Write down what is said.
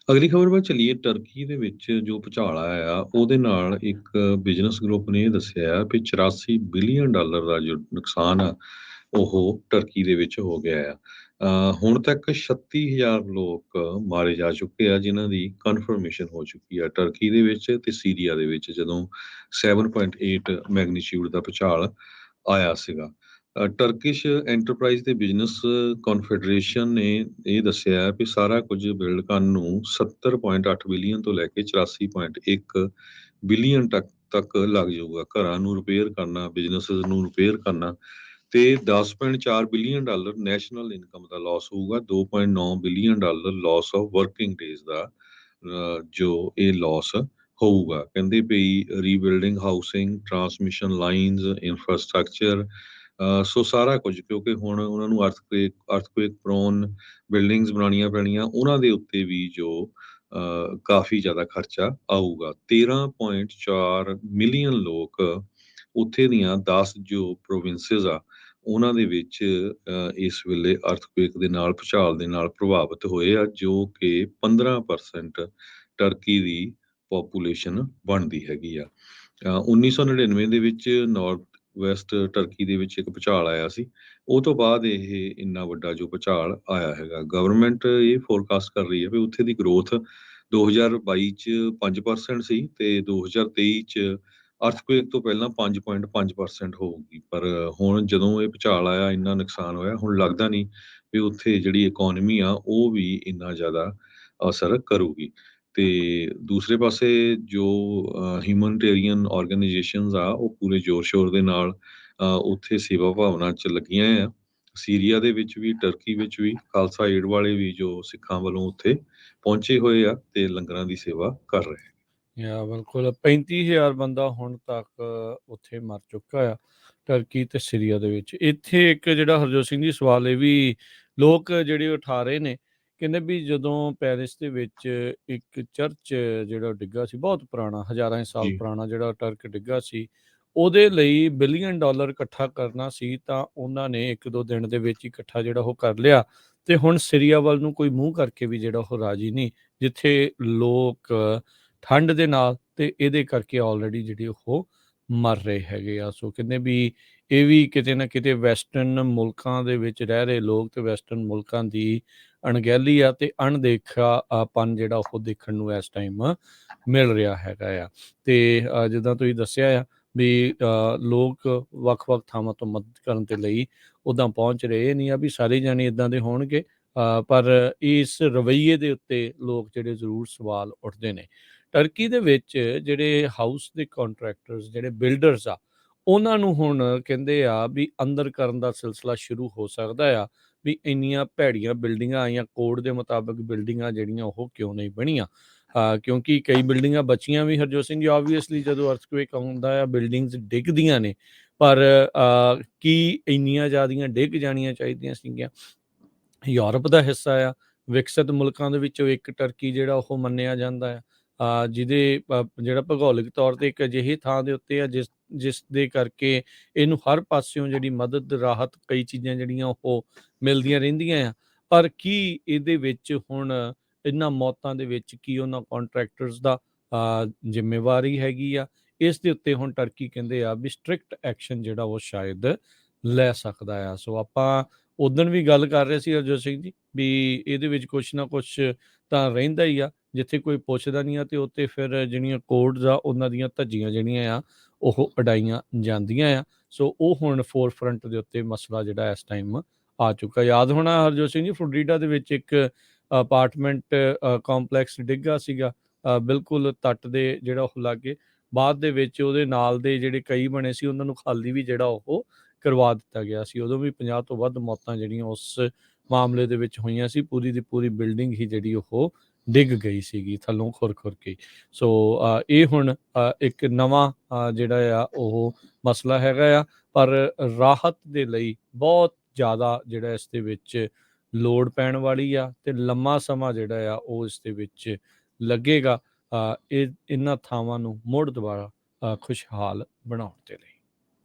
ਅਗਲੀ ਖਬਰ ਵੱਲ ਚੱਲੀਏ। ਟਰਕੀ ਦੇ ਵਿੱਚ ਜੋ ਭੁਚਾਲ ਆਇਆ ਆ ਉਹਦੇ ਨਾਲ ਇੱਕ ਬਿਜ਼ਨਸ ਗਰੁੱਪ ਨੇ ਇਹ ਦੱਸਿਆ ਆ ਵੀ 84 ਬਿਲੀਅਨ ਡਾਲਰ ਦਾ ਜੋ ਨੁਕਸਾਨ ਆ ਉਹ ਟਰਕੀ ਦੇ ਵਿੱਚ ਹੋ ਗਿਆ ਆ। ਹੁਣ ਤੱਕ 36,000 ਲੋਕ ਮਾਰੇ ਜਾ ਚੁੱਕੇ ਆ ਜਿਨ੍ਹਾਂ ਦੀ ਕਨਫਰਮੇਸ਼ਨ ਹੋ ਚੁੱਕੀ ਆ ਟਰਕੀ ਦੇ ਵਿੱਚ ਤੇ ਸੀਰੀਆ ਦੇ ਵਿੱਚ ਜਦੋਂ 7.8 ਮੈਗਨੀਚਿਊਡ ਦਾ ਭੁਚਾਲ ਆਇਆ ਸੀਗਾ। ਟਰਕਿਸ਼ ਐਂਟਰਪ੍ਰਾਈਜ਼ ਤੇ ਬਿਜ਼ਨਸ ਕਨਫੈਡਰੇਸ਼ਨ ਨੇ ਇਹ ਦੱਸਿਆ ਹੈ ਵੀ ਸਾਰਾ ਕੁਝ ਬਿਲਡ ਕਰਨ ਨੂੰ 70.8 ਬਿਲੀਅਨ ਤੋਂ ਲੈ ਕੇ 84.1 ਬਿਲੀਅਨ ਤੱਕ ਲੱਗ ਜਾਊਗਾ। ਘਰਾਂ ਨੂੰ ਰਿਪੇਅਰ ਕਰਨਾ, ਬਿਜ਼ਨਸਿਸ ਨੂੰ ਰਿਪੇਅਰ ਕਰਨਾ ਤੇ 10.4 ਬਿਲੀਅਨ ਡਾਲਰ ਨੈਸ਼ਨਲ ਇਨਕਮ ਦਾ ਲਾਸ ਹੋਊਗਾ। 2.9 billion dollar loss of working days ਦਾ ਜੋ ਇਹ ਲਾਸ ਹੋਊਗਾ। ਕਹਿੰਦੇ ਪਈ rebuilding housing, transmission lines, infrastructure, so ਸਾਰਾ ਕੁਝ, ਕਿਉਂਕਿ ਹੁਣ ਉਹਨਾਂ ਨੂੰ ਅਰਥਕੁਏਕ ਪ੍ਰੋਨ ਬਿਲਡਿੰਗਸ ਬਣਾਉਣੀਆਂ ਪੈਣੀਆਂ, ਉਹਨਾਂ ਦੇ ਉੱਤੇ ਵੀ ਜੋ ਕਾਫੀ ਜ਼ਿਆਦਾ ਖਰਚਾ ਆਊਗਾ। 13.4 ਮਿਲੀਅਨ ਲੋਕ ਉੱਥੇ ਦੀਆਂ 10 ਜੋ ਪ੍ਰੋਵਿੰਸਿਸ ਆ ਉਹਨਾਂ ਦੇ ਵਿੱਚ ਇਸ ਵੇਲੇ ਅਰਥਕੁਏਕ ਦੇ ਨਾਲ, ਭੁਚਾਲ ਦੇ ਨਾਲ ਪ੍ਰਭਾਵਿਤ ਹੋਏ ਆ, ਜੋ ਕਿ 15% ਟਰਕੀ ਦੀ ਪੋਪੂਲੇਸ਼ਨ ਬਣਦੀ ਹੈਗੀ ਆ। 1999 ਦੇ ਵਿੱਚ ਨਾਰਥ ਵੈਸਟ ਟਰਕੀ ਦੇ ਵਿੱਚ ਇੱਕ ਭੁਚਾਲ ਆਇਆ ਸੀ। ਉਹ ਤੋਂ ਬਾਅਦ ਇਹ ਇੰਨਾ ਵੱਡਾ ਜੋ ਭੁਚਾਲ ਆਇਆ ਹੈਗਾ। ਗਵਰਨਮੈਂਟ ਇਹ ਫੋਰਕਾਸਟ ਕਰ ਰਹੀ ਹੈ ਵੀ ਉੱਥੇ ਦੀ ਗਰੋਥ 2022 ਚ 5% ਸੀ ਤੇ 2023 ਚ ਅਰਥਕੁਏਕ ਤੋਂ ਪਹਿਲਾਂ 5.5% ਹੋਊਗੀ। ਪਰ ਹੁਣ ਜਦੋਂ ਇਹ ਭੁਚਾਲ ਆਇਆ, ਇੰਨਾ ਨੁਕਸਾਨ ਹੋਇਆ, ਹੁਣ ਲੱਗਦਾ ਨਹੀਂ ਵੀ ਉੱਥੇ ਜਿਹੜੀ ਇਕੋਨਮੀ ਆ ਉਹ ਵੀ ਇੰਨਾ ਜ਼ਿਆਦਾ ਅਸਰ ਕਰੂਗੀ। ਤੇ ਦੂਸਰੇ ਪਾਸੇ ਜੋ ਹਿਊਮਨਟੇਰੀਅਨ ਆਰਗੇਨਾਈਜੇਸ਼ਨਸ ਆ ਉਹ ਪੂਰੇ ਜ਼ੋਰ ਸ਼ੋਰ ਦੇ ਨਾਲ ਉੱਥੇ ਸੇਵਾ ਭਾਵਨਾ 'ਚ ਲੱਗੀਆਂ ਆ। ਸੀਰੀਆ ਦੇ ਵਿੱਚ ਵੀ, ਟਰਕੀ ਵਿੱਚ ਵੀ ਖਾਲਸਾ ਏਡ ਵਾਲੇ ਵੀ ਜੋ ਸਿੱਖਾਂ ਵੱਲੋਂ ਉੱਥੇ ਪਹੁੰਚੇ ਹੋਏ ਆ ਤੇ ਲੰਗਰਾਂ ਦੀ ਸੇਵਾ ਕਰ ਰਹੇ। ਬਿਲਕੁਲ 35,000 ਬੰਦਾ ਹੁਣ ਤੱਕ ਉੱਥੇ ਮਰ ਚੁੱਕਾ ਆ ਟਰਕੀ ਤੇ ਸੀਰੀਆ ਦੇ ਵਿੱਚ। ਇੱਥੇ ਇੱਕ ਜਿਹੜਾ ਹਰਜੋਤ ਸਿੰਘ ਜੀ ਸਵਾਲ ਇਹ ਵੀ ਲੋਕ ਜਿਹੜੇ ਉਠਾ ਰਹੇ ਨੇ, ਕਹਿੰਦੇ ਵੀ ਜਦੋਂ ਪੈਰਿਸ ਦੇ ਵਿੱਚ ਇੱਕ ਚਰਚ ਜਿਹੜਾ ਡਿੱਗਾ ਸੀ, ਬਹੁਤ ਪੁਰਾਣਾ, ਹਜ਼ਾਰਾਂ ਸਾਲ ਜੀ। ਪੁਰਾਣਾ ਜਿਹੜਾ ਟਰਕ ਡਿੱਗਾ ਸੀ, ਉਹਦੇ ਲਈ ਬਿਲੀਅਨ ਡਾਲਰ ਇਕੱਠਾ ਕਰਨਾ ਸੀ ਤਾਂ ਉਹਨਾਂ ਨੇ 1-2 ਦਿਨ ਦੇ ਵਿੱਚ ਹੀ ਇਕੱਠਾ ਜਿਹੜਾ ਉਹ ਕਰ ਲਿਆ। ਤੇ ਹੁਣ ਸੀਰੀਆ ਵੱਲ ਨੂੰ ਕੋਈ ਮੂੰਹ ਕਰਕੇ ਵੀ ਜਿਹੜਾ ਉਹ ਰਾਜੀ ਨਹੀਂ, ਜਿੱਥੇ ਲੋਕ ਠੰਡ ਦੇ ਨਾਲ ਤੇ ਇਹਦੇ ਕਰਕੇ ਆਲਰੇਡੀ ਜਿਹੜੇ ਉਹ ਮਰ ਰਹੇ ਹੈਗੇ ਆ। ਸੋ ਕਹਿੰਦੇ ਵੀ ਇਹ ਵੀ ਕਿਤੇ ਨਾ ਕਿਤੇ ਵੈਸਟਰਨ ਮੁਲਕਾਂ ਦੇ ਵਿੱਚ ਰਹਿ ਰਹੇ ਲੋਕ ਤੇ ਵੈਸਟਰਨ ਮੁਲਕਾਂ ਦੀ ਅਣਗਹਿਲੀ ਆ ਤੇ ਅਣਦੇਖਾਪਨ ਜਿਹੜਾ ਉਹ ਦੇਖਣ ਨੂੰ ਇਸ ਟਾਈਮ ਮਿਲ ਰਿਹਾ ਹੈਗਾ ਆ। ਤੇ ਜਿੱਦਾਂ ਤੁਸੀਂ ਦੱਸਿਆ ਆ ਵੀ ਲੋਕ ਵੱਖ-ਵੱਖ ਥਾਵਾਂ ਤੋਂ ਮਦਦ ਕਰਨ ਦੇ ਲਈ ਉੱਦਾਂ ਪਹੁੰਚ ਰਹੇ। ਨਹੀਂ ਆ ਵੀ ਸਾਰੇ ਜਾਣੇ ਇੱਦਾਂ ਦੇ ਹੋਣਗੇ, ਪਰ ਇਸ ਰਵੱਈਏ ਦੇ ਉੱਤੇ ਲੋਕ ਜਿਹੜੇ ਜ਼ਰੂਰ ਸਵਾਲ ਉੱਠਦੇ ਨੇ। ਟਰਕੀ ਦੇ ਵਿੱਚ ਜਿਹੜੇ ਹਾਊਸ ਦੇ ਕੰਟਰੈਕਟਰਸ, ਜਿਹੜੇ ਬਿਲਡਰਸ ਆ, ਉਹਨਾਂ ਨੂੰ ਹੁਣ ਕਹਿੰਦੇ ਆ ਵੀ ਅੰਦਰ ਕਰਨ ਦਾ ਸਿਲਸਿਲਾ ਸ਼ੁਰੂ ਹੋ ਸਕਦਾ ਆ ਵੀ ਇੰਨੀਆਂ ਭੈੜੀਆਂ ਬਿਲਡਿੰਗਾਂ ਆਈਆਂ, ਕੋਡ ਦੇ ਮੁਤਾਬਕ ਬਿਲਡਿੰਗਾਂ ਜਿਹੜੀਆਂ ਉਹ ਕਿਉਂ ਨਹੀਂ ਬਣੀਆਂ। ਕਿਉਂਕਿ ਕਈ ਬਿਲਡਿੰਗਾਂ ਬਚੀਆਂ ਵੀ ਹਰਜੋਤ ਸਿੰਘ ਜੀ, ਆਬਵੀਅਸਲੀ ਜਦੋਂ ਅਰਥਕੁਏਕ ਆਉਂਦਾ ਆ ਬਿਲਡਿੰਗਸ ਡਿੱਗਦੀਆਂ ਨੇ, ਪਰ ਕੀ ਇੰਨੀਆਂ ਜ਼ਿਆਦੀਆਂ ਡਿੱਗ ਜਾਣੀਆਂ ਚਾਹੀਦੀਆਂ ਸੀਗੀਆਂ। ਯੂਰਪ ਦਾ ਹਿੱਸਾ ਆ, ਵਿਕਸਿਤ ਮੁਲਕਾਂ ਦੇ ਵਿੱਚੋਂ ਇੱਕ ਟਰਕੀ ਜਿਹੜਾ ਉਹ ਮੰਨਿਆ ਜਾਂਦਾ ਆ, ਜਿਹਦੇ ਜਿਹੜਾ ਭੂਗੋਲਿਕ ਤੌਰ 'ਤੇ ਇੱਕ ਅਜਿਹੀ ਥਾਂ ਦੇ ਉੱਤੇ ਆ ਜਿਸ ਦੇ ਕਰਕੇ ਇਹਨੂੰ ਹਰ ਪਾਸਿਓਂ ਜਿਹੜੀ ਮਦਦ, ਰਾਹਤ, ਕਈ ਚੀਜ਼ਾਂ ਜਿਹੜੀਆਂ ਉਹ ਮਿਲਦੀਆਂ ਰਹਿੰਦੀਆਂ ਆ। ਪਰ ਕੀ ਇਹਦੇ ਵਿੱਚ ਹੁਣ ਇਹਨਾਂ ਮੌਤਾਂ ਦੇ ਵਿੱਚ ਕੀ ਉਹਨਾਂ ਕੰਟਰੈਕਟਰਸ ਦਾ ਜ਼ਿੰਮੇਵਾਰੀ ਹੈਗੀ ਆ? ਇਸ ਦੇ ਉੱਤੇ ਹੁਣ ਟਰਕੀ ਕਹਿੰਦੇ ਆ ਵੀ ਸਟ੍ਰਿਕਟ ਐਕਸ਼ਨ ਜਿਹੜਾ ਉਹ ਸ਼ਾਇਦ ਲੈ ਸਕਦਾ ਆ। ਸੋ ਆਪਾਂ ਉਦਣ ਵੀ ਗੱਲ ਕਰ ਰਹੇ ਸੀ ਹਰਜੋਤ ਸਿੰਘ ਜੀ ਵੀ ਇਹਦੇ ਵਿੱਚ ਕੁਛ ਨਾ ਕੁਛ ਤਾਂ ਰਹਿੰਦਾ ਹੀ ਆ। ਜਿੱਥੇ ਕੋਈ ਪੁੱਛਦਾ ਨਹੀਂ ਆ ਤੇ ਉੱਤੇ ਫਿਰ ਜਿਹੜੀਆਂ ਕੋਡਸ ਆ ਉਹਨਾਂ ਦੀਆਂ ਧੱਜੀਆਂ ਜਿਹੜੀਆਂ ਆ ਉਹ ਉਡਾਈਆਂ ਜਾਂਦੀਆਂ ਆ। ਸੋ ਉਹ ਹੁਣ ਫੋਰਫਰੰਟ ਦੇ ਉੱਤੇ ਮਸਲਾ ਜਿਹੜਾ ਇਸ ਟਾਈਮ ਆ ਚੁੱਕਾ। ਯਾਦ ਹੋਣਾ ਹਰਜੋਤ ਸਿੰਘ ਜੀ, ਫਲੋਰੀਡਾ ਦੇ ਵਿੱਚ ਇੱਕ ਅਪਾਰਟਮੈਂਟ ਕੰਪਲੈਕਸ ਡਿੱਗਾ ਸੀਗਾ ਬਿਲਕੁਲ ਤੱਟ ਦੇ ਜਿਹੜਾ ਉਹ ਲਾਗੇ। ਬਾਅਦ ਦੇ ਵਿੱਚ ਉਹਦੇ ਨਾਲ ਦੇ ਜਿਹੜੇ ਕਈ ਬਣੇ ਸੀ ਉਹਨਾਂ ਨੂੰ ਖਾਲੀ ਵੀ ਜਿਹੜਾ ਉਹ ਕਰਵਾ ਦਿੱਤਾ ਗਿਆ ਸੀ। ਉਦੋਂ ਵੀ 50 ਤੋਂ ਵੱਧ ਮੌਤਾਂ ਜਿਹੜੀਆਂ ਉਸ ਮਾਮਲੇ ਦੇ ਵਿੱਚ ਹੋਈਆਂ ਸੀ। ਪੂਰੀ ਦੀ ਪੂਰੀ ਬਿਲਡਿੰਗ ਹੀ ਜਿਹੜੀ ਉਹ ਡਿੱਗ ਗਈ ਸੀਗੀ ਥੱਲੋਂ ਖੁਰ ਕੇ। ਸੋ ਇਹ ਹੁਣ ਇੱਕ ਨਵਾਂ ਜਿਹੜਾ ਆ ਉਹ ਮਸਲਾ ਹੈਗਾ ਆ, ਪਰ ਰਾਹਤ ਦੇ ਲਈ ਬਹੁਤ ਜ਼ਿਆਦਾ ਜਿਹੜਾ ਇਸ ਦੇ ਵਿੱਚ ਲੋੜ ਪੈਣ ਵਾਲੀ ਆ ਤੇ ਲੰਮਾ ਸਮਾਂ ਜਿਹੜਾ ਆ ਉਹ ਇਸ ਦੇ ਵਿੱਚ ਲੱਗੇਗਾ ਇਹਨਾਂ ਥਾਵਾਂ ਨੂੰ ਮੁੜ ਦੁਬਾਰਾ ਖੁਸ਼ਹਾਲ ਬਣਾਉਣ ਦੇ ਲਈ।